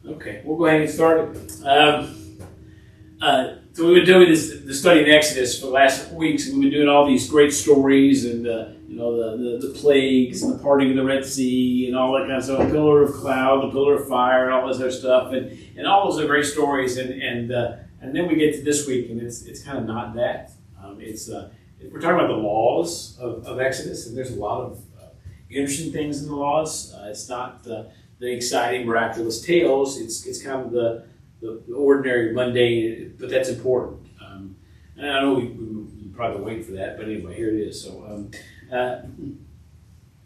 Okay, we'll go ahead and get started. So we've been doing the study of Exodus for the last couple weeks, and we've been doing all these great stories, and the plagues, and the parting of the Red Sea, and all that kind of stuff. The pillar of cloud, the pillar of fire, and all this other stuff, and all those are great stories. And then we get to this week, and it's kind of not that. We're talking about the laws of Exodus, and there's a lot of interesting things in the laws. It's not the exciting, miraculous tales. It's kind of the ordinary, mundane, but that's important. And I know we probably wait for that, but anyway, here it is. So,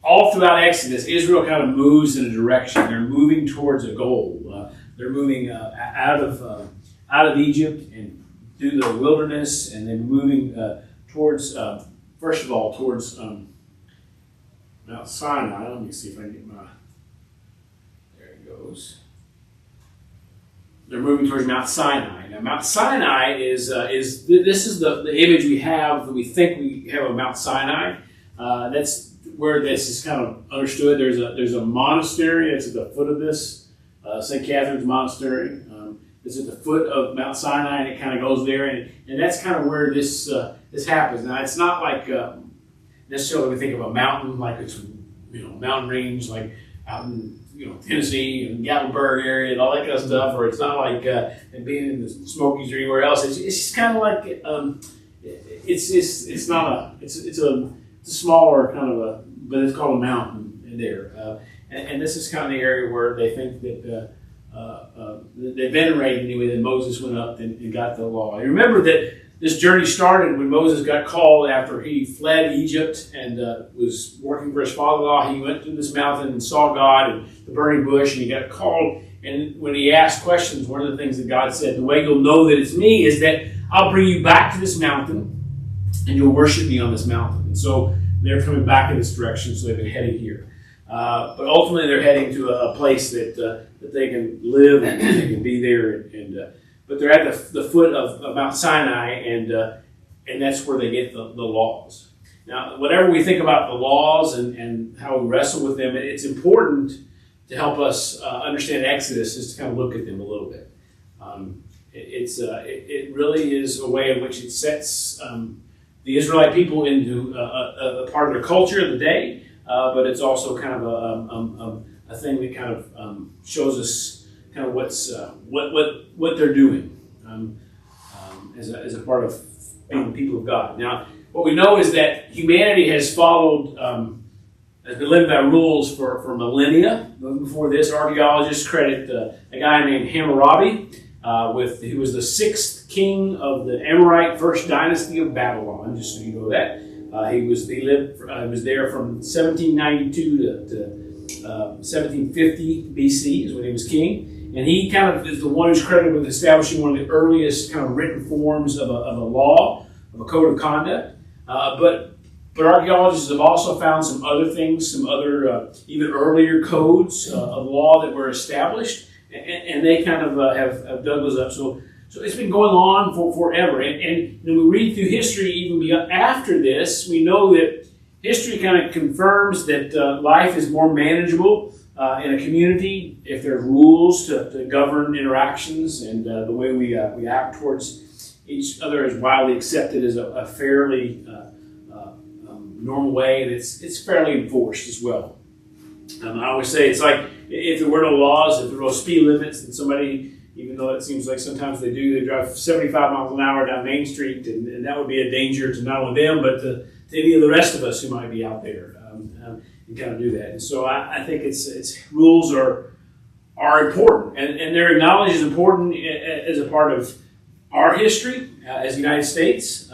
all throughout Exodus, Israel kind of moves in a direction. They're moving towards a goal. They're moving out of Egypt and through the wilderness, and then moving towards, first of all, towards Mount Sinai. Let me see if I can get my. There it goes. They're moving towards Mount Sinai. Now, Mount Sinai is the image we have that we think we have of Mount Sinai. That's where this is kind of understood. There's a monastery. It's at the foot of this St. Catherine's Monastery. It's at the foot of Mount Sinai, and it kind of goes there, and that's kind of where this happens. Now, it's not like necessarily we think of a mountain like it's mountain range like out in Tennessee and Gatlinburg area and all that kind of stuff, or it's not like being in the Smokies or anywhere else. It's just kind of like it's a smaller kind of but it's called a mountain in there, and this is kind of the area where they think that they venerated anyway that Moses went up and got the law. And remember that this journey started when Moses got called after he fled Egypt and was working for his father-in-law. He went to this mountain and saw God and the burning bush, and he got called. And when he asked questions, one of the things that God said, the way you'll know that it's me is that I'll bring you back to this mountain and you'll worship me on this mountain. And so they're coming back in this direction, so they've been heading here. But ultimately they're heading to a place that they can live and they can be there. But they're at the foot of Mount Sinai, and that's where they get the laws. Now, whatever we think about the laws and how we wrestle with them, it's important to help us understand Exodus, is to kind of look at them a little bit. It really is a way in which it sets the Israelite people into a part of their culture of the day, but it's also kind of a thing that kind of shows us kind of what they're doing as a part of being the people of God. Now, what we know is that humanity has followed, has been living by rules for millennia. Before this, archaeologists credit a guy named Hammurabi, who was the sixth king of the Amorite first dynasty of Babylon. Just so you know that he was there from 1792 to 1750 BC is when he was king. And he kind of is the one who's credited with establishing one of the earliest kind of written forms of a law, of a code of conduct. But archaeologists have also found some other things, some other even earlier codes of law that were established, and they kind of have dug those up. So it's been going on for forever. And when we read through history, even beyond, after this, we know that history kind of confirms that life is more manageable in a community if there are rules to govern interactions, and the way we act towards each other is widely accepted as a fairly normal way, and it's fairly enforced as well. I always say it's like if there were no laws, if there were no speed limits, then somebody, even though it seems like sometimes they drive 75 miles an hour down Main Street, and that would be a danger to not only them, but to any of the rest of us who might be out there. And kind of do that. And so I think it's rules are important, and they're acknowledged as important as a part of our history as the United States.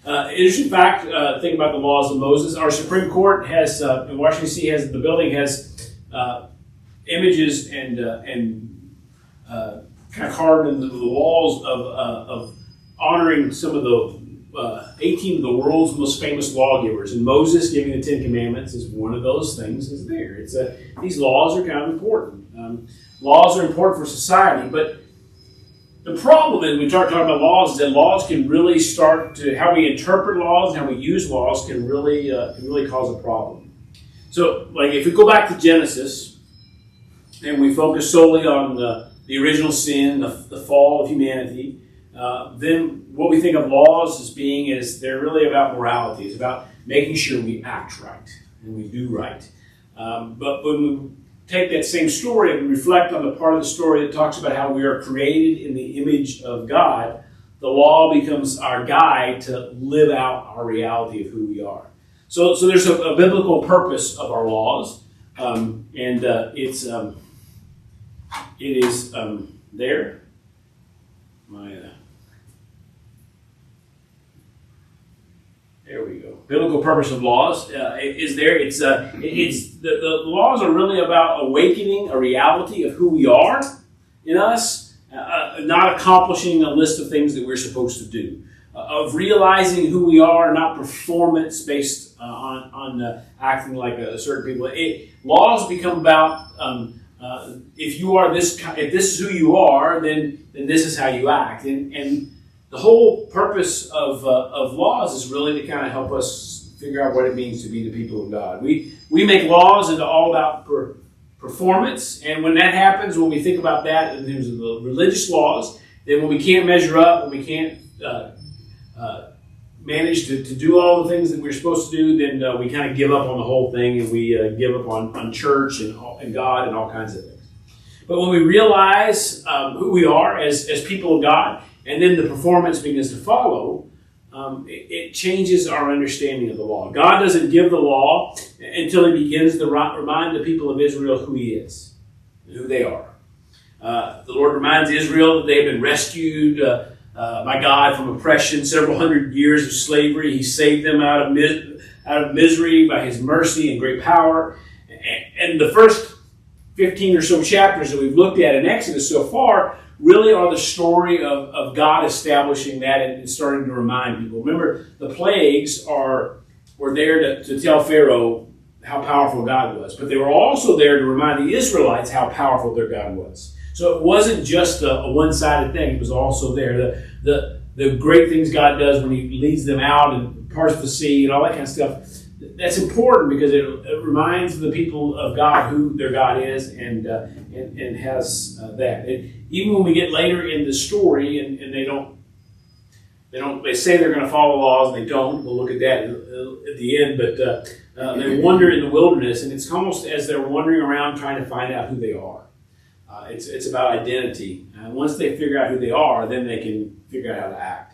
Interesting fact, think about the laws of Moses. Our Supreme Court has, in Washington D.C., the building has images and kind of carved into the walls of honoring some of the 18 of the world's most famous lawgivers, and Moses giving the Ten Commandments is one of those things. Is there? These laws are kind of important. Laws are important for society, but the problem is when we start talking about laws is that laws can really start to how we interpret laws and how we use laws can really cause a problem. So, like if we go back to Genesis and we focus solely on the the original sin, the fall of humanity, then what we think of laws as being is they're really about morality. It's about making sure we act right and we do right. But when we take that same story and reflect on the part of the story that talks about how we are created in the image of God, the law becomes our guide to live out our reality of who we are. So there's a biblical purpose of our laws, and it is there. There we go. Biblical purpose of laws is there. It's the laws are really about awakening a reality of who we are in us, not accomplishing a list of things that we're supposed to do, of realizing who we are, not performance based on acting like a certain people. Laws become about if you are this, if this is who you are, then this is how you act, and the whole purpose of laws is really to kind of help us figure out what it means to be the people of God. We make laws into all about performance, and when that happens, when we think about that in terms of the religious laws, then when we can't measure up, when we can't manage to do all the things that we're supposed to do, then we kind of give up on the whole thing, and we give up on church and God and all kinds of things. But when we realize who we are as people of God, and then the performance begins to follow, it changes our understanding of the law. God doesn't give the law until he begins to remind the people of Israel who he is, who they are. The Lord reminds Israel that they've been rescued by God from oppression, several hundred years of slavery. He saved them out of misery by his mercy and great power. And the first 15 or so chapters that we've looked at in Exodus so far really are the story of God establishing that and starting to remind people. Remember, the plagues were there to tell Pharaoh how powerful God was, but they were also there to remind the Israelites how powerful their God was. So it wasn't just a one-sided thing. It was also there. The great things God does when he leads them out and parts the sea and all that kind of stuff. That's important because it reminds the people of God who their God is and has that. Even when we get later in the story and they say they're going to follow laws and they don't. We'll look at that at the end. But they wander in the wilderness, and it's almost as they're wandering around trying to find out who they are. It's about identity. Once they figure out who they are, then they can figure out how to act.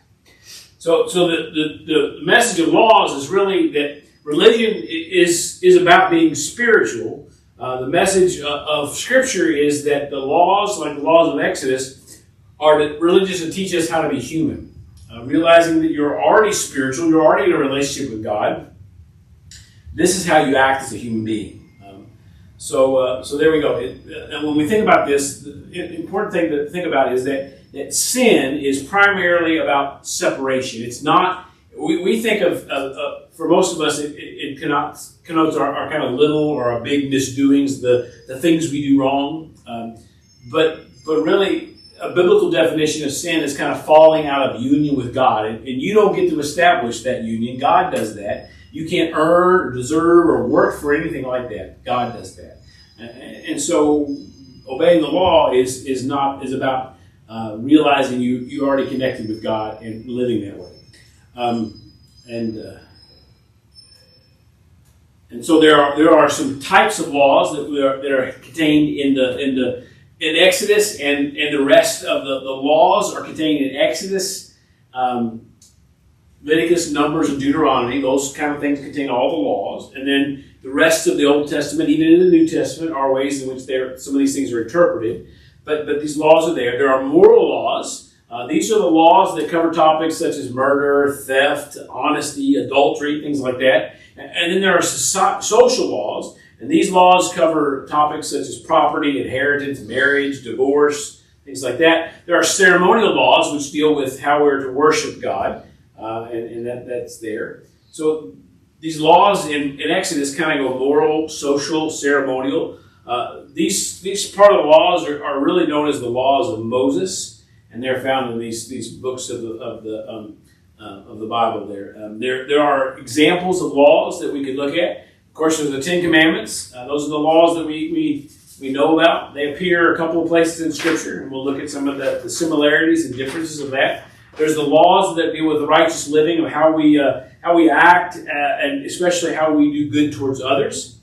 So the message of laws is really that religion is about being spiritual. The message of Scripture is that the laws, like the laws of Exodus, are religious to teach us how to be human. Realizing that you're already spiritual, you're already in a relationship with God. This is how you act as a human being. So there we go. And when we think about this, the important thing to think about is that sin is primarily about separation. It's not. We think of for most of us, it connotes our kind of little or our big misdoings, the things we do wrong. But really, a biblical definition of sin is kind of falling out of union with God. And you don't get to establish that union. God does that. You can't earn or deserve or work for anything like that. God does that. And so obeying the law is about realizing you already connected with God and living that way. And so there are some types of laws that are contained in Exodus, and the rest of the laws are contained in Exodus, Leviticus, Numbers, and Deuteronomy. Those kind of things contain all the laws. And then the rest of the Old Testament, even in the New Testament, are ways in which some of these things are interpreted. But these laws are there. There are moral laws. These are the laws that cover topics such as murder, theft, honesty, adultery, things like that. And then there are social laws. And these laws cover topics such as property, inheritance, marriage, divorce, things like that. There are ceremonial laws which deal with how we're to worship God. And that's there. So these laws in Exodus kind of go moral, social, ceremonial. These part of the laws are really known as the laws of Moses, and they're found in these books of the Bible. There are examples of laws that we could look at. Of course, there's the Ten Commandments. Those are the laws that we we know about. They appear a couple of places in Scripture, and we'll look at some of the similarities and differences of that. There's the laws that deal with righteous living, of how we act, and especially how we do good towards others.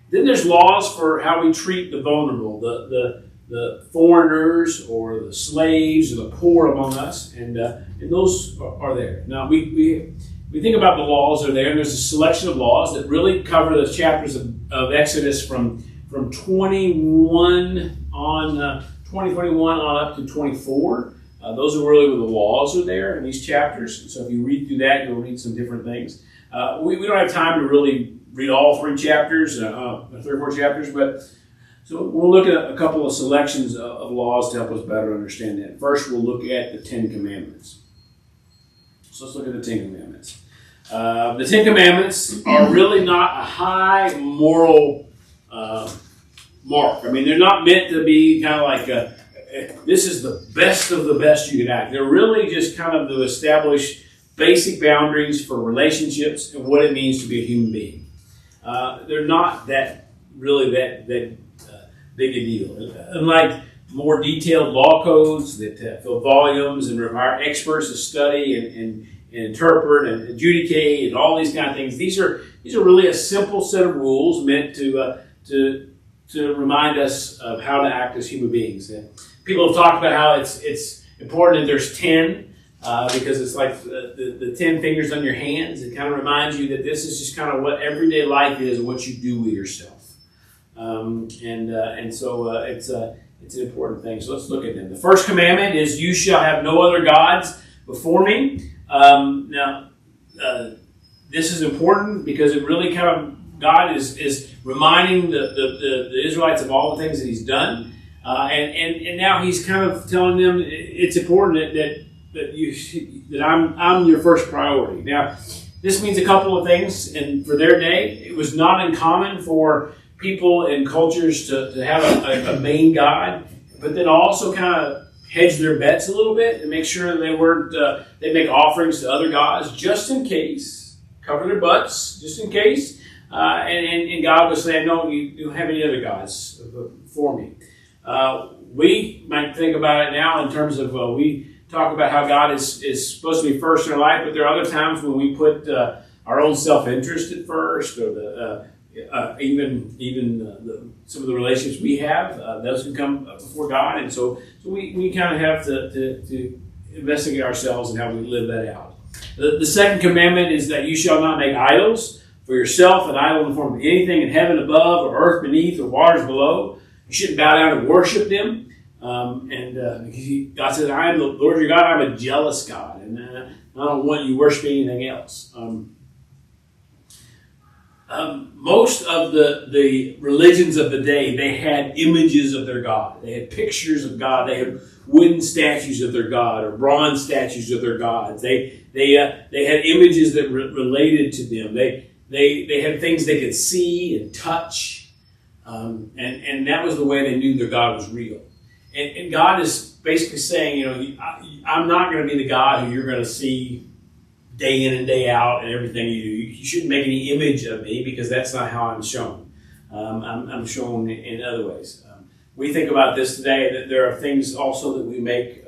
Then there's laws for how we treat the vulnerable, the foreigners or the slaves or the poor among us, and those are there. Now we think about the laws that are there, and there's a selection of laws that really cover the chapters of Exodus from 21 on 2021 on up to 24. Those are really where the laws are there in these chapters. So if you read through that, you'll read some different things. We don't have time to really read all 3 chapters, 3 or 4 chapters, but so we'll look at a couple of selections of laws to help us better understand that. First, we'll look at the 10 Commandments. So let's look at the 10 Commandments. The 10 Commandments are really not a high moral mark. I mean, they're not meant to be kind of like this is the best of the best you can act. They're really just kind of to establish basic boundaries for relationships and what it means to be a human being. They're not that big a deal. Unlike more detailed law codes that fill volumes and require experts to study and interpret and adjudicate and all these kind of things, these are really a simple set of rules meant to remind us of how to act as human beings. And people have talked about how it's important that there's 10 because it's like the 10 fingers on your hands. It kind of reminds you that this is just kind of what everyday life is and what you do with yourself. So it's an important thing. So let's look at them. The first commandment is, "You shall have no other gods before me." This is important because it really kind of God is reminding the Israelites of all the things that He's done, and now He's kind of telling them it's important that I'm your first priority. Now, this means a couple of things, and for their day, it was not uncommon for people and cultures to have a main god, but then also kind of hedge their bets a little bit and make sure that they weren't they make offerings to other gods just in case, cover their butts just in case, and God was saying, no, you don't have any other gods for me. We might think about it now in terms of we talk about how God is supposed to be first in our life, but there are other times when we put our own self-interest at first, or some of the relationships we have, those can come before God, and so we kind of have to investigate ourselves and how we live that out. The second commandment is that you shall not make idols for yourself, an idol in the form of anything in heaven above, or earth beneath, or waters below. You shouldn't bow down and worship them, because God says, "I am the Lord your God. I'm a jealous God, and I don't want you worshiping anything else." Most of the religions of the day, they had images of their God. They had pictures of God. They had wooden statues of their God or bronze statues of their gods. They had images that related to them. They had things they could see and touch, and that was the way they knew their God was real. And God is basically saying, I'm not going to be the God who you're going to see day in and day out and everything you do. You shouldn't make any image of me because that's not how I'm shown. I'm shown in other ways. We think about this today, that there are things also that we make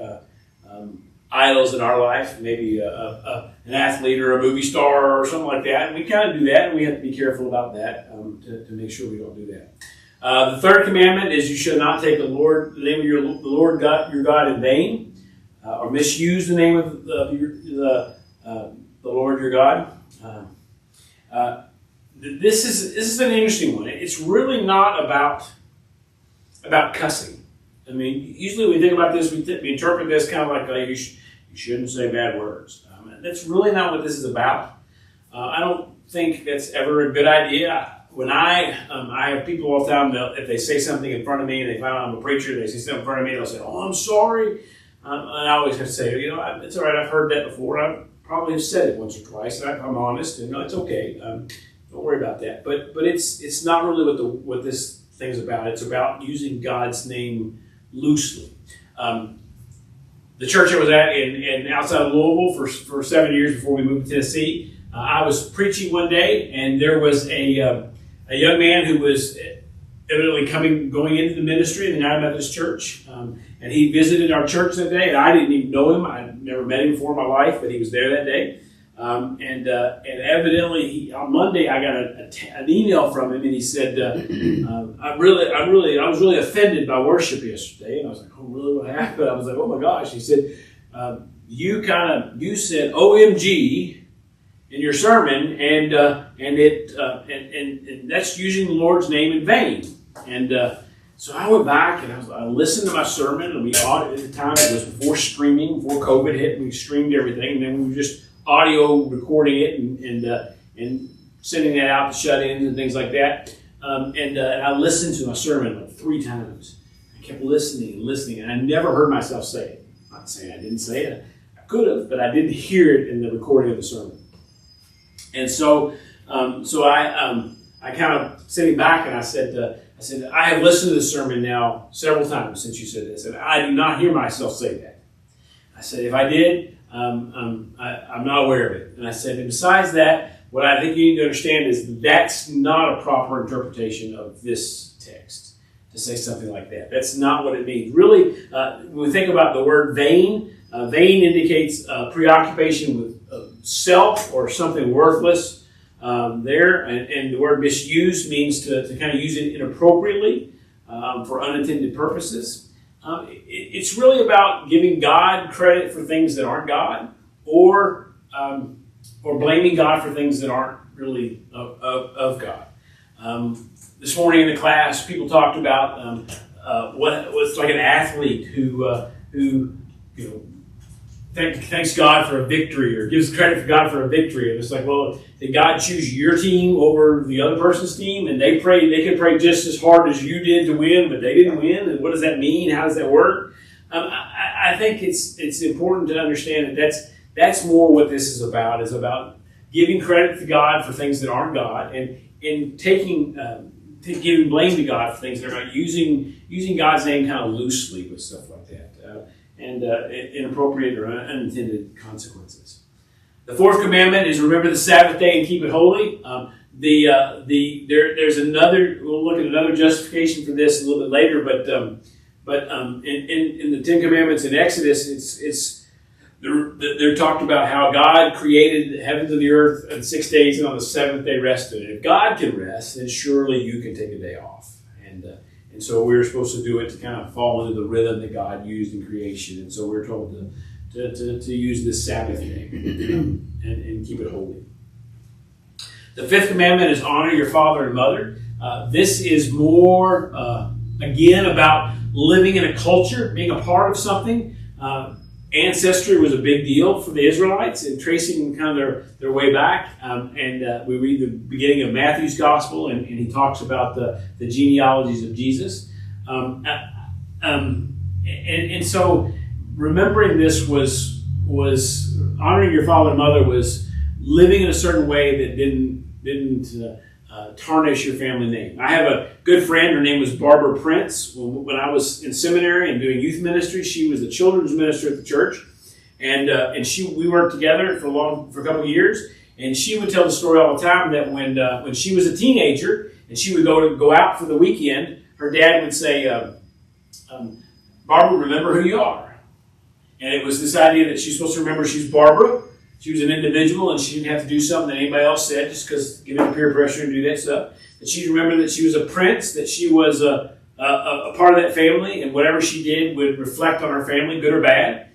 idols in our life, maybe an athlete or a movie star or something like that. And we kind of do that, and we have to be careful about that to make sure we don't do that. The third commandment is you shall not take the name of the Lord God, your God in vain, or misuse the name of the Lord your God. This is an interesting one. It's really not about cussing. I mean, usually we think about this, we interpret this kind of like you shouldn't say bad words. That's really not what this is about. I don't think that's ever a good idea. When I have people all the time, if they say something in front of me and they find out I'm a preacher, they say something in front of me, they'll say, "Oh, I'm sorry." And I always have to say, it's all right, I've heard that before. I probably have said it once or twice, and I'm honest, and it's okay. Don't worry about that. But it's not really what this thing's about. It's about using God's name loosely. The church I was at in outside of Louisville for 7 years before we moved to Tennessee, I was preaching one day, and there was a young man who was evidently going into the ministry in the United Methodist Church. And he visited our church that day, and I didn't even know him. I'd never met him before in my life, but he was there that day. And evidently, on Monday, I got an email from him, and he said, I was really offended by worship yesterday. And I was like, oh, really? What happened? I was like, oh my gosh. He said, you said OMG in your sermon, and that's using the Lord's name in vain. And so I went back and I listened to my sermon, and we at the time it was before streaming, before COVID hit. We streamed everything, and then we were just audio recording it and sending that out to shut-ins and things like that. And I listened to my sermon like 3 times. I kept listening, and I never heard myself say it. I'm not saying I didn't say it. I could have, but I didn't hear it in the recording of the sermon. And so I kind of sitting back, and I said, I have listened to the sermon now several times since you said this, and I do not hear myself say that. I said, if I did, I'm not aware of it. And I said, and besides that, what I think you need to understand is that's not a proper interpretation of this text, to say something like that. That's not what it means. Really, when we think about the word vain, vain indicates preoccupation with self or something worthless. And the word misuse means to kind of use it inappropriately for unintended purposes. It's really about giving God credit for things that aren't God, or blaming God for things that aren't really of God. This morning in the class, people talked about what was like an athlete who thanks God for a victory, or gives credit for God for a victory. And it's like, well, did God choose your team over the other person's team? And they could pray just as hard as you did to win, but they didn't win. And what does that mean? How does that work? I think it's important to understand that that's more what this is about giving credit to God for things that aren't God, and giving blame to God for things that are not, using God's name kind of loosely with stuff like that. And inappropriate or unintended consequences. The 4th commandment is remember the Sabbath day and keep it holy. There's another. We'll look at another justification for this a little bit later. But in the 10 Commandments in Exodus, they're talked about how God created the heavens and the earth in 6 days, and on the 7th day rested. And if God can rest, then surely you can take a day off. And so we're supposed to do it to kind of fall into the rhythm that God used in creation. And so we're told to use this Sabbath day and keep it holy. The 5th commandment is honor your father and mother. This is more, again, about living in a culture, being a part of something. Ancestry was a big deal for the Israelites, and tracing kind of their way back. We read the beginning of Matthew's gospel, and he talks about the genealogies of Jesus. And so remembering this was honoring your father and mother, was living in a certain way that didn't tarnish your family name. I have a good friend. Her name was Barbara Prince. When I was in seminary and doing youth ministry, she was the children's minister at the church, and we worked together for a couple of years. And she would tell the story all the time that when she was a teenager and she would go out for the weekend, her dad would say, "Barbara, remember who you are." And it was this idea that she's supposed to remember she's Barbara. She was an individual, and she didn't have to do something that anybody else said just because giving peer pressure and do that stuff. That she'd remember that she was a prince, that she was a part of that family, and whatever she did would reflect on her family, good or bad.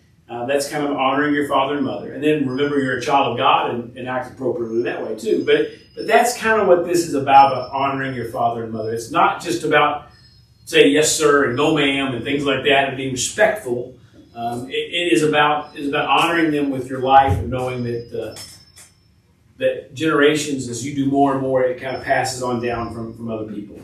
That's kind of honoring your father and mother. And then remember you're a child of God and act appropriately that way too. But that's kind of what this is about honoring your father and mother. It's not just about say yes sir and no ma'am and things like that and being respectful. It is about honoring them with your life and knowing that generations, as you do more and more, it kind of passes on down from other people.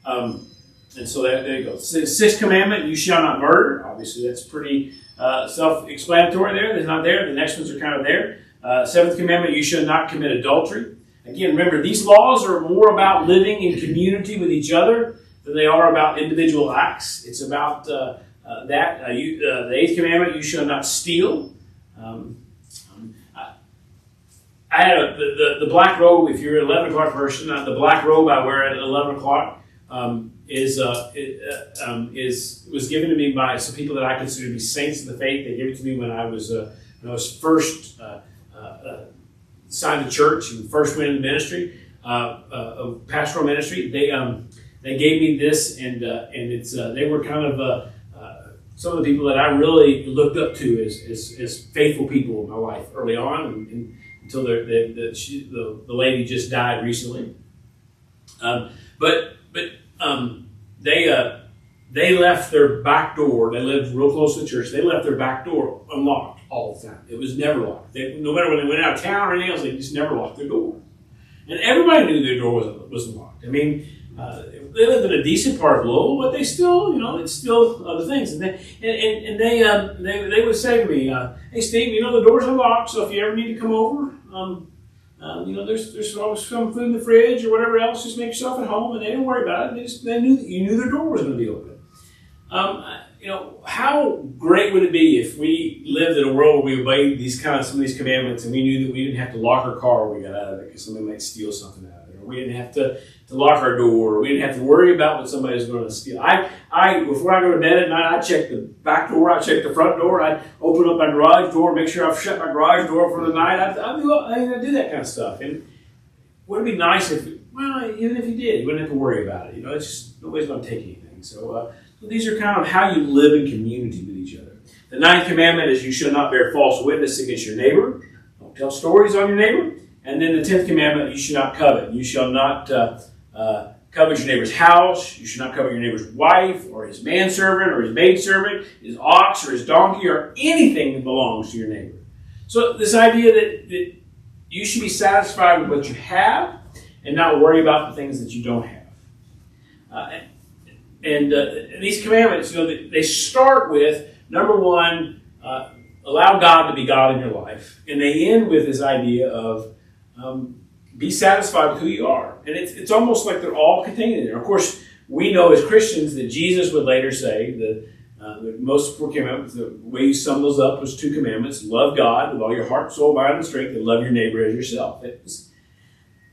And so there you go. 6th commandment, you shall not murder. Obviously, that's pretty self-explanatory there. There's not there. The next ones are kind of there. 7th commandment, you shall not commit adultery. Again, remember, these laws are more about living in community with each other than they are about individual acts. It's about the 8th commandment, you shall not steal. I had the black robe. If you're an 11 o'clock person, the black robe I wear at 11 o'clock was given to me by some people that I consider to be saints of the faith. They gave it to me when I was first signed to church and first went into ministry, of pastoral ministry. They gave me this, and it's they were kind of some of the people that I really looked up to as faithful people in my life early on, and until the lady just died recently. They left their back door. They lived real close to the church. They left their back door unlocked all the time. It was never locked. No matter when they went out of town or anything else, they just never locked their door. And everybody knew their door wasn't locked. I mean, they lived in a decent part of Louisville, but they still, it's still other things. And they would say to me, "Hey, Steve, the door's unlocked, so if you ever need to come over, there's always some food in the fridge or whatever else. Just make yourself at home," and they didn't worry about it. They knew that you knew their door was going to be open. How great would it be if we lived in a world where we obeyed some of these commandments, and we knew that we didn't have to lock our car when we got out of it because somebody might steal something out of it, or we didn't have to lock our door, or we didn't have to worry about what somebody was going to steal. Before I go to bed at night, I check the back door, I check the front door, I open up my garage door, make sure I've shut my garage door for the night. I do that kind of stuff. And would it be nice even if you did, you wouldn't have to worry about it. It's just nobody's going to take anything. So these are kind of how you live in community with each other. The 9th commandment is you shall not bear false witness against your neighbor. Don't tell stories on your neighbor. And then the 10th commandment, you shall not covet. You shall not covet your neighbor's house. You should not covet your neighbor's wife or his manservant or his maidservant, his ox or his donkey or anything that belongs to your neighbor. So this idea that you should be satisfied with what you have and not worry about the things that you don't have. And these commandments, they start with, number one, allow God to be God in your life. And they end with this idea of be satisfied with who you are. And it's almost like they're all contained in there. Of course, we know as Christians that Jesus would later say that the most important commandments, the way he summed those up was 2 commandments. Love God with all your heart, soul, mind, and strength, and love your neighbor as yourself.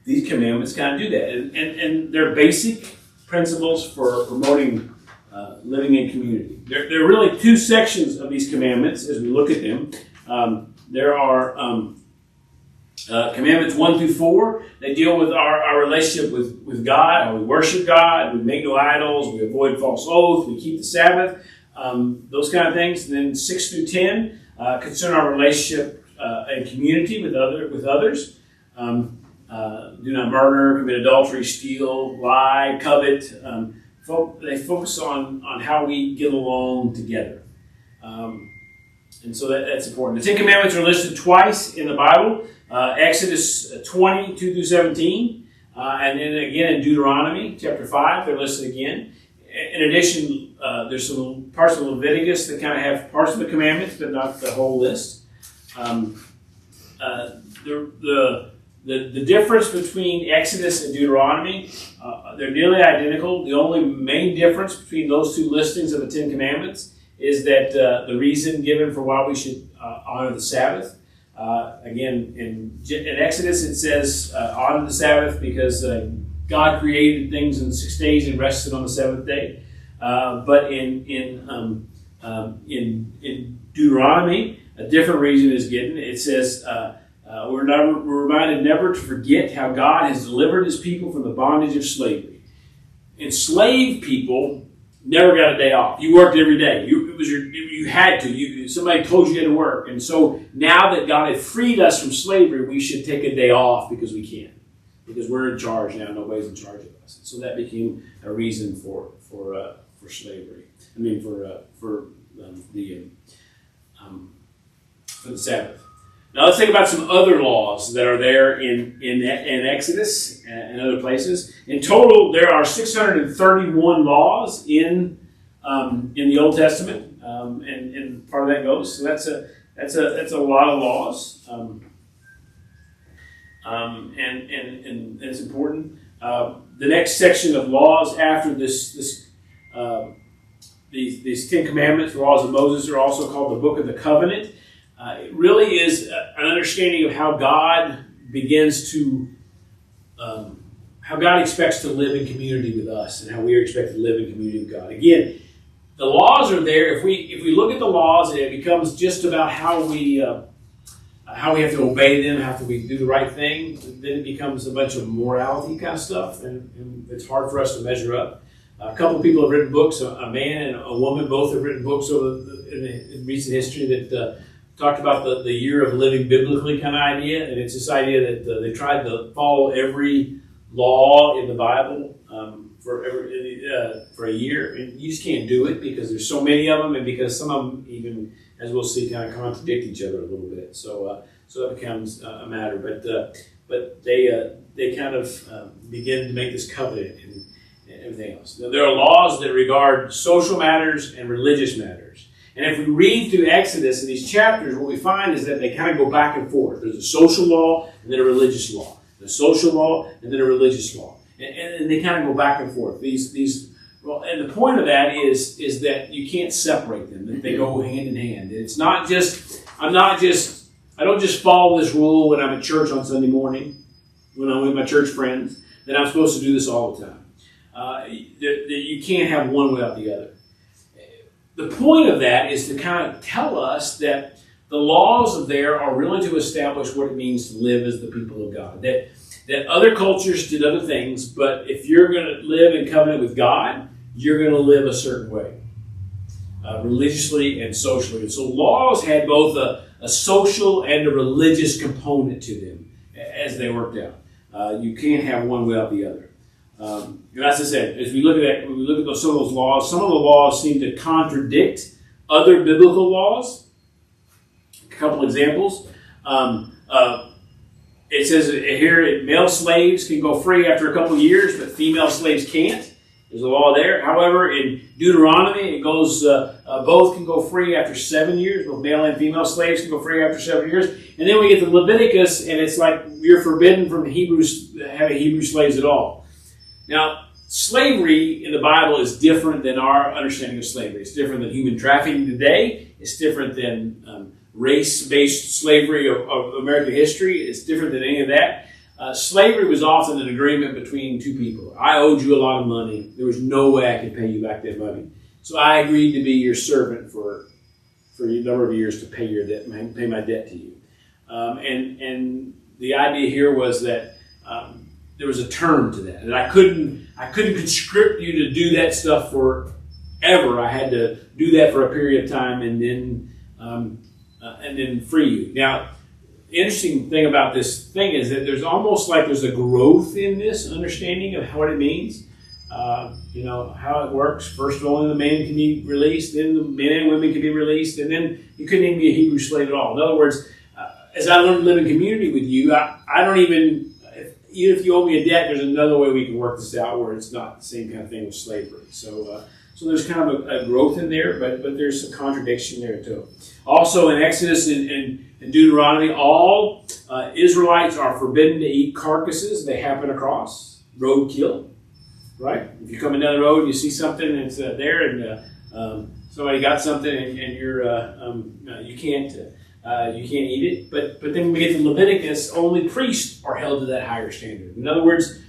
These commandments kind of do that. And they're basic principles for promoting living in community. There are really 2 sections of these commandments as we look at them. There are commandments 1 through 4. They deal with our relationship with God, how we worship God, we make no idols, we avoid false oath, we keep the Sabbath, those kind of things. And then 6 through 10 concern our relationship and community with others. Do not murder, commit adultery, steal, lie, covet. They focus on how we get along together. And so that's important. The 10 Commandments are listed twice in the Bible. Exodus 20, 2 through 17. And then again in Deuteronomy chapter 5, they're listed again. In addition, there's some parts of Leviticus that kind of have parts of the commandments, but not the whole list. The difference between Exodus and Deuteronomy, they're nearly identical. The only main difference between those 2 listings of the 10 Commandments is that the reason given for why we should honor the Sabbath. Again, in Exodus it says honor the Sabbath because God created things in 6 days and rested on the 7th day. But in Deuteronomy, a different reason is given. It says we're reminded never to forget how God has delivered his people from the bondage of slavery. Enslaved people never got a day off. You worked every day. You had to. Somebody told you you had to work. And so now that God had freed us from slavery, we should take a day off because we can. Because we're in charge now. Nobody's in charge of us. So that became a reason for slavery. I mean, for the Sabbath. Now let's think about some other laws that are there in Exodus and other places. In total, there are 631 laws in the Old Testament, and part of that goes. So that's a lot of laws, and it's important. The next section of laws after these 10 Commandments, the laws of Moses, are also called the Book of the Covenant. It really is an understanding of how God begins to, how God expects to live in community with us and how we are expected to live in community with God. Again, the laws are there. If we look at the laws, it becomes just about how we have to obey them, how we do the right thing. Then it becomes a bunch of morality kind of stuff, and it's hard for us to measure up. A couple of people have written books. A man and a woman both have written books in recent history that talked about the year of living biblically kind of idea, and it's this idea that they tried to follow every law in the Bible for a year, and you just can't do it because there's so many of them, and because some of them, even as we'll see, kind of contradict each other a little bit. So that becomes a matter. But they kind of begin to make this covenant and everything else. Now, there are laws that regard social matters and religious matters. And if we read through Exodus in these chapters, what we find is that they kind of go back and forth. There's a social law and then a religious law. A social law and then a religious law. And they kind of go back and forth. And the point of that is that you can't separate them. That they go hand in hand. It's not just, I don't just follow this rule when I'm at church on Sunday morning, when I'm with my church friends, that I'm supposed to do this all the time. You can't have one without the other. The point of that is to kind of tell us that the laws of there are really to establish what it means to live as the people of God. That other cultures did other things, but if you're going to live in covenant with God, you're going to live a certain way, religiously and socially. And so laws had both a social and a religious component to them as they worked out. You can't have one without the other. And as I said, as we look at some of those laws, some of the laws seem to contradict other biblical laws. A couple examples. It says here, male slaves can go free after a couple of years, but female slaves can't. There's a law there. However, in Deuteronomy, it goes, both can go free after 7 years. Both male and female slaves can go free after 7 years. And then we get to Leviticus, and it's like you're forbidden from having Hebrew slaves at all. Now, slavery in the Bible is different than our understanding of slavery. It's different than human trafficking today. It's different than race-based slavery of American history. It's different than any of that. Slavery was often an agreement between two people. I owed you a lot of money. There was no way I could pay you back that money. So I agreed to be your servant for a number of years to pay your debt, pay my debt to you. And the idea here was that there was a term to that. And I couldn't conscript you to do that stuff forever. I had to do that for a period of time and then free you. Now, the interesting thing about this thing is that there's almost like there's a growth in this understanding of what it means. How it works. First of all, only the man can be released, then the men and women can be released, and then you couldn't even be a Hebrew slave at all. In other words, as I learned to live in community with you, I don't even if you owe me a debt, there's another way we can work this out where it's not the same kind of thing with slavery. So there's kind of a growth in there, but there's some contradiction there too. Also in Exodus and Deuteronomy, all Israelites are forbidden to eat carcasses they happen across, roadkill, right? If you're coming down the road and you see something and it's there and somebody got something and you can't eat it. But then when we get to Leviticus, only priests are held to that higher standard. In other words,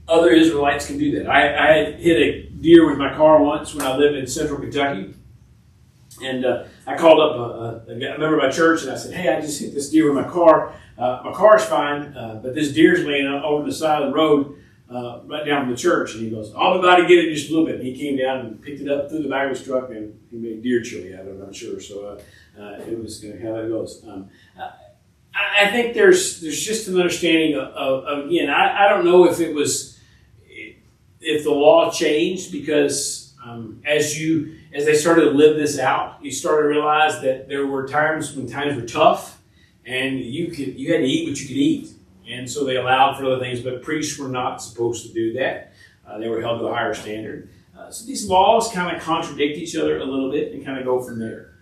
other Israelites can do that. I hit a deer with my car once when I lived in central Kentucky. And I called up a member of my church and I said, hey, I just hit this deer with my car. My car's fine, but this deer's laying over the side of the road right down from the church. And he goes, I'm about to get it in just a little bit. And he came down and picked it up through the back of his truck and he made deer chili out of it, I'm sure. So it was how that goes. I think there's just an understanding of again, I don't know if the law changed because as they started to live this out, you started to realize that there were times when times were tough and you had to eat what you could eat. And so they allowed for other things, but priests were not supposed to do that. They were held to a higher standard. So these laws kind of contradict each other a little bit and kind of go from there.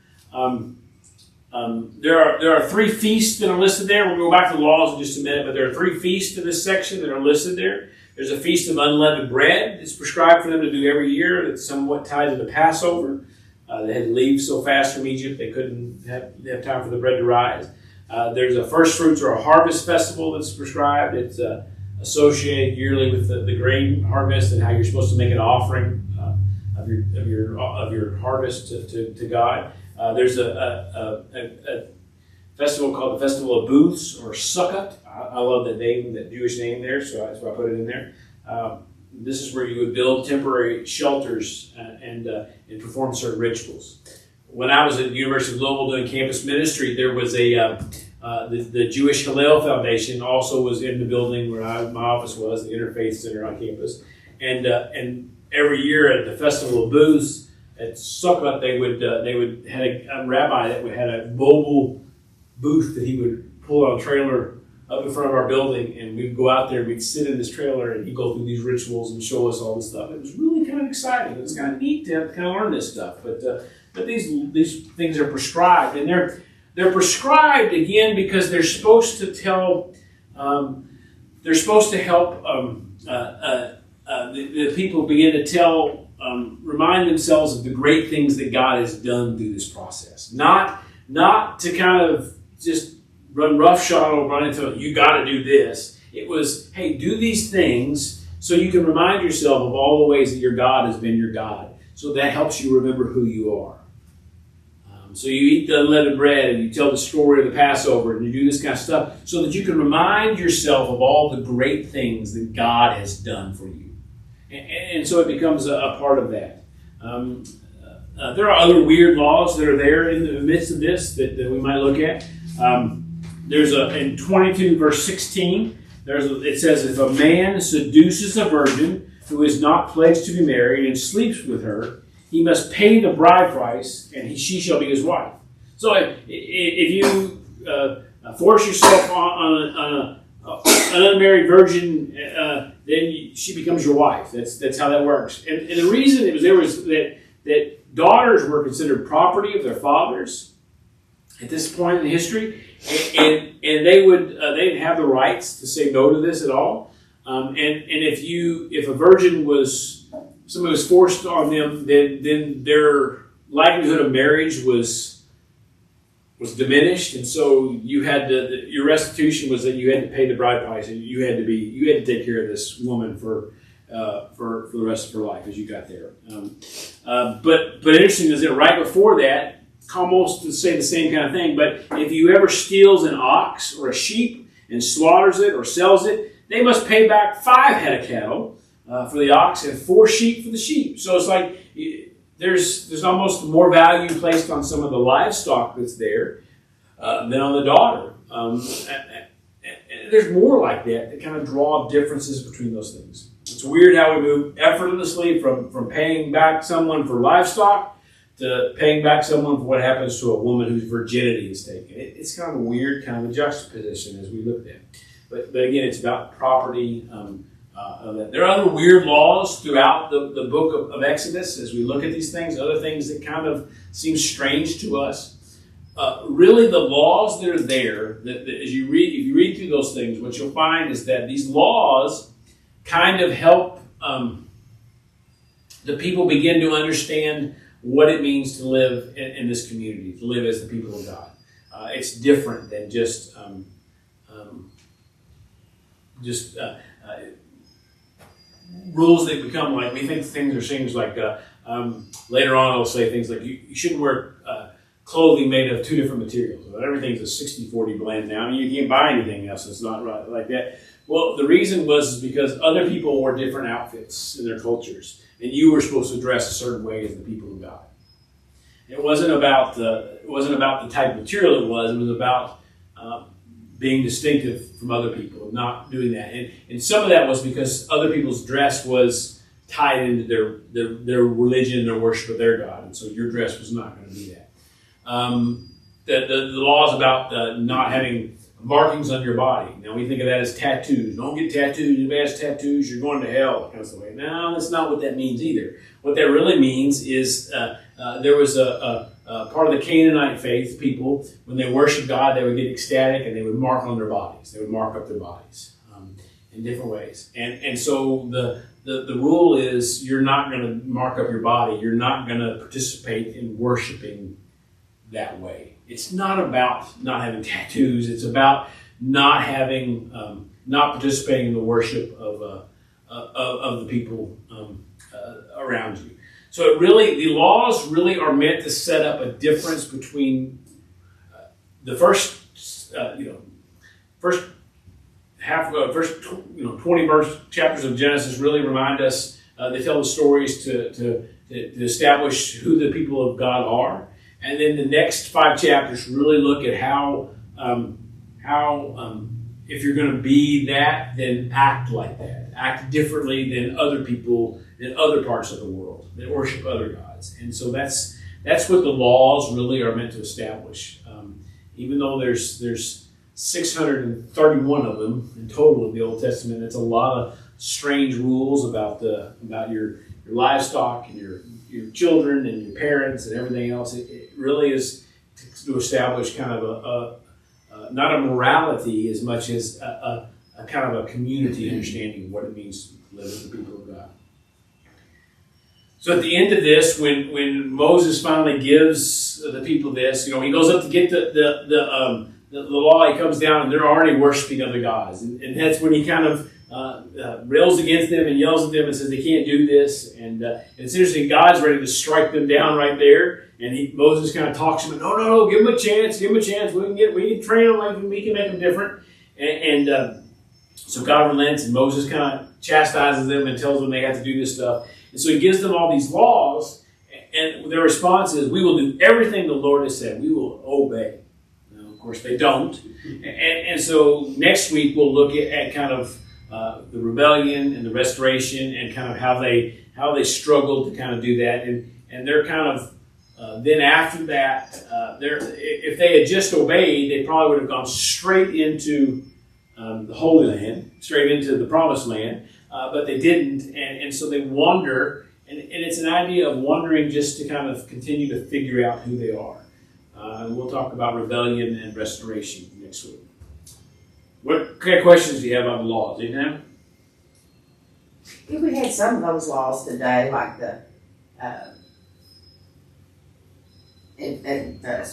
There are 3 feasts that are listed there. We'll go back to the laws in just a minute, but there are 3 feasts in this section that are listed there. There's a feast of unleavened bread. It's prescribed for them to do every year. It's somewhat tied to the Passover. They had to leave so fast from Egypt they couldn't have time for the bread to rise. There's a first fruits or a harvest festival that's prescribed. It's associated yearly with the grain harvest and how you're supposed to make an offering of your harvest to God. There's a festival called the Festival of Booths, or Sukkot. I love that name, that Jewish name there, so that's why I put it in there. This is where you would build temporary shelters and perform certain rituals. When I was at the University of Louisville doing campus ministry, there was the Jewish Hillel Foundation also was in the building where my office was, the Interfaith Center on campus. And every year at the Festival of Booths at Sukkot, they would had a rabbi that had a mobile booth that he would pull on a trailer up in front of our building, and we'd go out there, we'd sit in this trailer, and he'd go through these rituals and show us all this stuff. It was really kind of exciting. It was kind of neat to kind of learn this stuff. But these things are prescribed, and they're prescribed again because they're supposed to tell. They're supposed to help the people begin to tell, remind themselves of the great things that God has done through this process. Not to kind of just run roughshod or run into, you got to do this. It was, hey, do these things so you can remind yourself of all the ways that your God has been your God. So that helps you remember who you are. So you eat the unleavened bread and you tell the story of the Passover and you do this kind of stuff so that you can remind yourself of all the great things that God has done for you. And so it becomes a part of that. There are other weird laws that are there in the midst of this that we might look at. There's in 22 verse 16, it says, if a man seduces a virgin who is not pledged to be married and sleeps with her, he must pay the bride price, and she shall be his wife. So if you force yourself on an unmarried virgin, then she becomes your wife. That's how that works. And the reason there was that daughters were considered property of their fathers at this point in history, and they'd have the rights to say no to this at all. And if a virgin somebody was forced on them, then their likelihood of marriage was diminished, and so you had your restitution was that you had to pay the bride price, and you had to take care of this woman for the rest of her life as you got there. But interesting is that right before that, almost to say the same kind of thing. But if you ever steals an ox or a sheep and slaughters it or sells it, they must pay back 5 head of cattle for the ox and 4 sheep for the sheep. So it's like there's almost more value placed on some of the livestock that's there than on the daughter. There's more like that kind of draw differences between those things. It's weird how we move effortlessly from paying back someone for livestock to paying back someone for what happens to a woman whose virginity is taken. It's kind of a weird kind of a juxtaposition as we looked at. But again, it's about property. There are other weird laws throughout the book of Exodus as we look at these things, other things that kind of seem strange to us. Really, the laws that are there, that if you read through those things, what you'll find is that these laws kind of help the people begin to understand what it means to live in this community, to live as the people of God. It's different than just rules that become like, we think things are things like, later on it'll say things like, you shouldn't wear clothing made of 2 different materials. Everything's a 60-40 blend now. I mean, you can't buy anything else that's not right like that. Well, the reason was because other people wore different outfits in their cultures, and you were supposed to dress a certain way as the people of God. It wasn't about the type of material it was about being distinctive from other people, not doing that. And some of that was because other people's dress was tied into their religion and their worship of their God, and so your dress was not going to be that. The laws about not having markings on your body. Now we think of that as tattoos. Don't get tattoos. Anybody has tattoos, you're going to hell. Kind of way. No, that's not what that means either. What that really means is there was a part of the Canaanite faith people, when they worshiped God, they would get ecstatic and they would mark on their bodies. They would mark up their bodies in different ways. And so the rule is you're not going to mark up your body. You're not going to participate in worshiping that way. It's not about not having tattoos. It's about not having not participating in the worship of the people around you. So the laws really are meant to set up a difference between the first 20 chapters of Genesis really remind us. They tell the stories to establish who the people of God are, and then the next 5 chapters really look at how if you're going to be that, then act like that, act differently than other people in other parts of the world that worship other gods. And so that's what the laws really are meant to establish. Even though there's 631 of them in total in the Old Testament, it's a lot of strange rules about your livestock and your children and your parents and everything else. It really is to establish kind of not a morality as much as a kind of a community understanding of what it means to live with the people of God. So at the end of this, when Moses finally gives the people this, he goes up to get the law. He comes down and they're already worshiping other gods, and that's when he kind of rails against them and yells at them and says they can't do this. And it's interesting. God's ready to strike them down right there, and Moses kind of talks to him. No, give them a chance. We can train them. We can make them different. And so God relents, and Moses kind of chastises them and tells them they have to do this stuff. And so he gives them all these laws, and their response is, we will do everything the Lord has said. We will obey. Now, of course, they don't. And so next week we'll look at kind of the rebellion and the restoration and kind of how they struggled to kind of do that. And they're kind of, then after that, if they had just obeyed, they probably would have gone straight into the Holy Land, straight into the Promised Land. But they didn't, and so they wander, and it's an idea of wandering just to kind of continue to figure out who they are. And we'll talk about rebellion and restoration next week. What kind of questions do you have on the laws? Anything? If we had some of those laws today, like the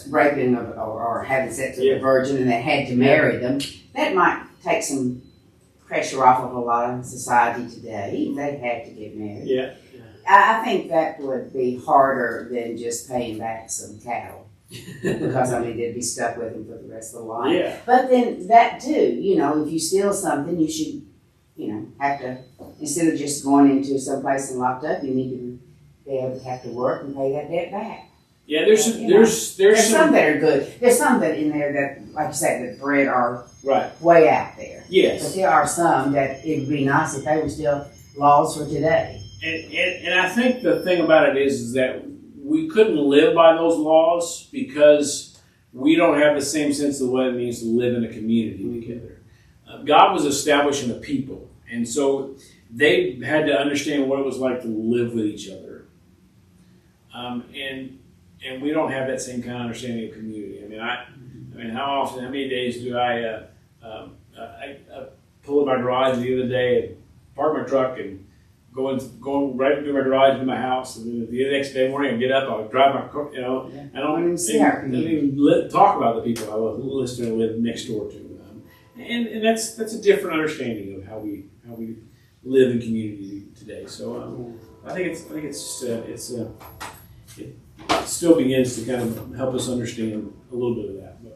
raping or having sex with a virgin, and they had to marry them, that might take some pressure off of a lot of society today. They had to get married. Yeah. I think that would be harder than just paying back some cattle. Because, they'd be stuck with them for the rest of their life. Yeah. But then that too, if you steal something, you should, have to, instead of just going into some place and locked up, you need to be able to have to work and pay that debt back. Yeah, there's some that are good. There's some that in there that, like you said, that bread are way out there. Yes. But there are some that it would be nice if they were still laws for today. And I think the thing about it is that we couldn't live by those laws because we don't have the same sense of what it means to live in a community together. God was establishing a people, and so they had to understand what it was like to live with each other. And we don't have that same kind of understanding of community. How many days do I pull in my garage the other day and park my truck and go right into my garage into my house, and then the next day morning I get up, I'll drive my car, I don't even talk about the people I listen to and live next door to. And that's a different understanding of how we live in community today. So I think it still begins to kind of help us understand a little bit of that. But.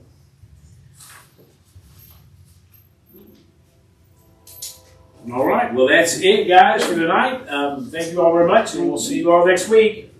All right. Well, that's it, guys, for tonight. Thank you all very much, and we'll see you all next week.